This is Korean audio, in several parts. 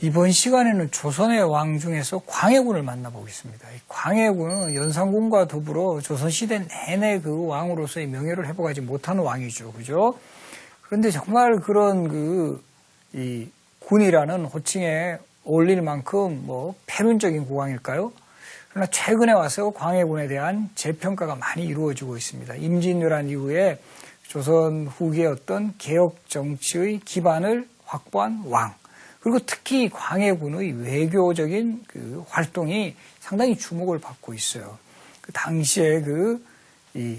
이번 시간에는 조선의 왕 중에서 광해군을 만나보겠습니다. 이 광해군은 연산군과 더불어 조선시대 내내 그 왕으로서의 명예를 회복하지 못한 왕이죠. 그죠? 그런데 정말 그런 이 군이라는 호칭에 어울릴 만큼 패륜적인 국왕일까요? 그러나 최근에 와서 광해군에 대한 재평가가 많이 이루어지고 있습니다. 임진왜란 이후에 조선 후기의 어떤 개혁 정치의 기반을 확보한 왕. 그리고 특히 광해군의 외교적인 그 활동이 상당히 주목을 받고 있어요. 그 당시에 이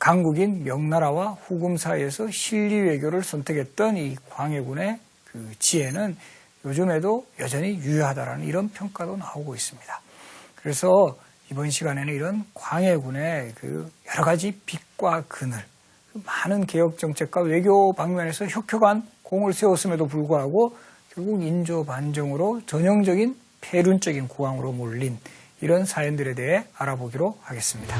강국인 명나라와 후금 사이에서 실리 외교를 선택했던 이 광해군의 그 지혜는 요즘에도 여전히 유효하다라는 이런 평가도 나오고 있습니다. 그래서 이번 시간에는 이런 광해군의 그 여러 가지 빛과 그늘, 많은 개혁 정책과 외교 방면에서 혁혁한 공을 세웠음에도 불구하고 결국 인조 반정으로 전형적인 패륜적인 국왕으로 몰린 이런 사연들에 대해 알아보기로 하겠습니다.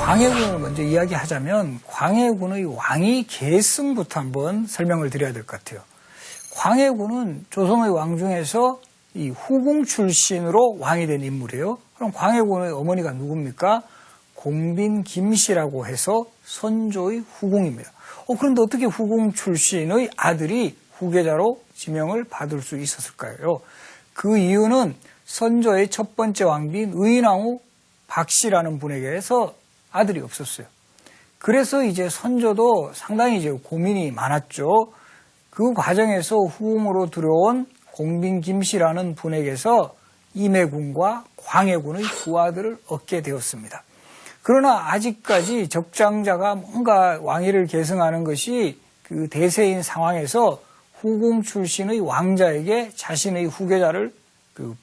광해군을 먼저 이야기하자면 광해군의 왕위 계승부터 한번 설명을 드려야 될 것 같아요. 광해군은 조선의 왕 중에서 이 후궁 출신으로 왕이 된 인물이에요. 그럼 광해군의 어머니가 누굽니까? 공빈 김씨라고 해서 선조의 후궁입니다. 그런데 어떻게 후궁 출신의 아들이 후계자로 지명을 받을 수 있었을까요? 그 이유는 선조의 첫 번째 왕비인 의인왕후 박씨라는 분에게서 아들이 없었어요. 그래서 이제 선조도 상당히 이제 고민이 많았죠. 그 과정에서 후궁으로 들어온 공빈 김씨라는 분에게서 임해군과 광해군의 두 아들을 얻게 되었습니다. 그러나 아직까지 적장자가 뭔가 왕위를 계승하는 것이 그 대세인 상황에서 후궁 출신의 왕자에게 자신의 후계자를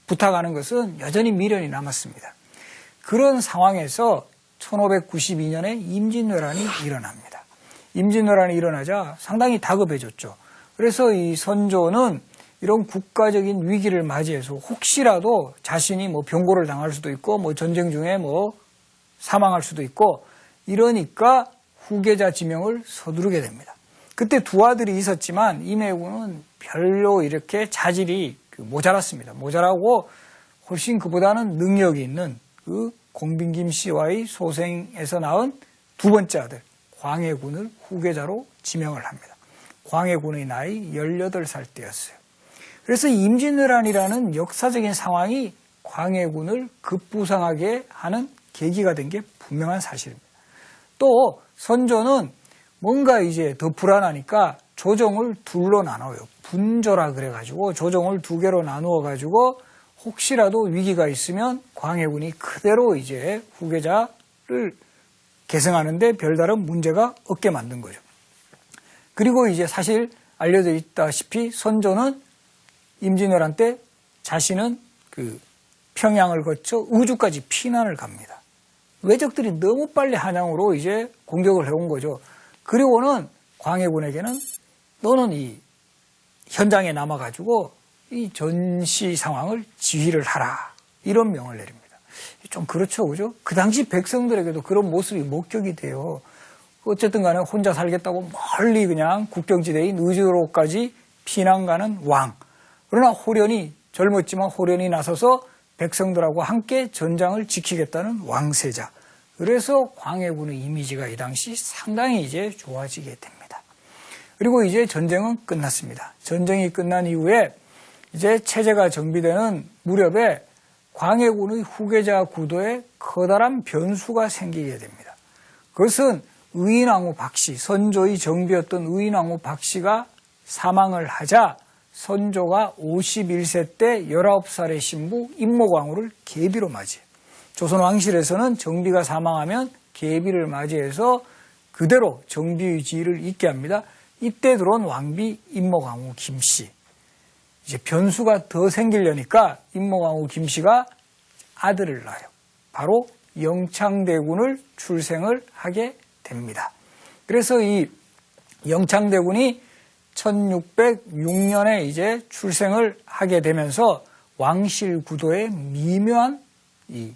부탁하는 것은 여전히 미련이 남았습니다. 그런 상황에서 1592년에 임진왜란이 일어납니다. 임진왜란이 일어나자 상당히 다급해졌죠. 그래서 이 선조는 이런 국가적인 위기를 맞이해서 혹시라도 자신이 병고를 당할 수도 있고 전쟁 중에 사망할 수도 있고 이러니까 후계자 지명을 서두르게 됩니다. 그때 두 아들이 있었지만 임해군은 별로 이렇게 자질이 모자랐습니다. 모자라고 훨씬 그보다는 능력이 있는 공빈 김씨와의 소생에서 낳은 두 번째 아들 광해군을 후계자로 지명을 합니다. 광해군의 나이 18살 때였어요. 그래서 임진왜란이라는 역사적인 상황이 광해군을 급부상하게 하는 계기가 된 게 분명한 사실입니다. 또 선조는 뭔가 이제 더 불안하니까 조정을 둘로 나눠요. 분조라 그래가지고 조정을 두 개로 나누어 가지고 혹시라도 위기가 있으면 광해군이 그대로 이제 후계자를 계승하는데 별다른 문제가 없게 만든 거죠. 그리고 이제 사실 알려져 있다시피 선조는 임진왜란 때 자신은 평양을 거쳐 우주까지 피난을 갑니다. 왜적들이 너무 빨리 한양으로 이제 공격을 해온 거죠. 그리고는 광해군에게는 너는 이 현장에 남아가지고 이 전시 상황을 지휘를 하라. 이런 명을 내립니다. 좀 그렇죠. 그죠? 그 당시 백성들에게도 그런 모습이 목격이 돼요. 어쨌든 간에 혼자 살겠다고 멀리 그냥 국경지대인 의주로까지 피난 가는 왕. 그러나 젊었지만 호련히 나서서 백성들하고 함께 전장을 지키겠다는 왕세자. 그래서 광해군의 이미지가 이 당시 상당히 이제 좋아지게 됩니다. 그리고 이제 전쟁은 끝났습니다. 전쟁이 끝난 이후에 이제 체제가 정비되는 무렵에 광해군의 후계자 구도에 커다란 변수가 생기게 됩니다. 그것은 의인왕후 박씨, 선조의 정비였던 의인왕후 박씨가 사망을 하자 선조가 51세 때 19살의 신부 임목왕후를 계비로 맞이해요. 조선 왕실에서는 정비가 사망하면 계비를 맞이해서 그대로 정비의 지위를 잇게 합니다. 이때 들어온 왕비 임목왕후 김씨. 이제 변수가 더 생기려니까 임목왕후 김씨가 아들을 낳아요. 바로 영창대군을 출생을 하게 됩니다. 그래서 이 영창대군이 1606년에 이제 출생을 하게 되면서 왕실 구도에 미묘한 이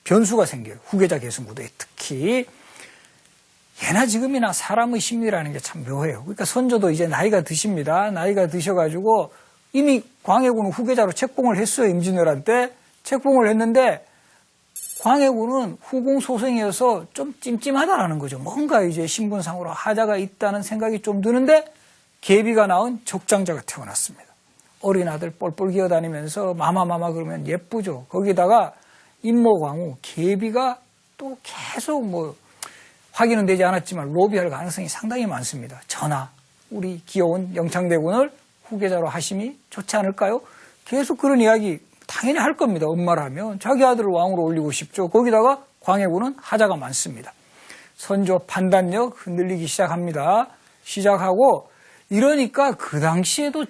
변수가 생겨요. 후계자 계승 구도에 특히 예나 지금이나 사람의 심리라는 게 참 묘해요. 그러니까 선조도 이제 나이가 드십니다. 나이가 드셔가지고 이미 광해군은 후계자로 책봉을 했어요. 임진왜란 책봉을 했는데 광해군은 후궁 소생이어서 좀 찜찜하다라는 거죠. 뭔가 이제 신분상으로 하자가 있다는 생각이 좀 드는데 계비가 낳은 적장자가 태어났습니다. 어린 아들 뻘뻘 기어다니면서 마마마마 그러면 예쁘죠. 거기다가 임모광후 계비가 또 계속 뭐 확인은 되지 않았지만 로비할 가능성이 상당히 많습니다. 전하, 우리 귀여운 영창대군을 후계자로 하심이 좋지 않을까요? 계속 그런 이야기 당연히 할 겁니다. 엄마라면 자기 아들을 왕으로 올리고 싶죠. 거기다가 광해군은 하자가 많습니다. 선조 판단력 흔들리기 시작합니다. 시작하고 이러니까 그 당시에도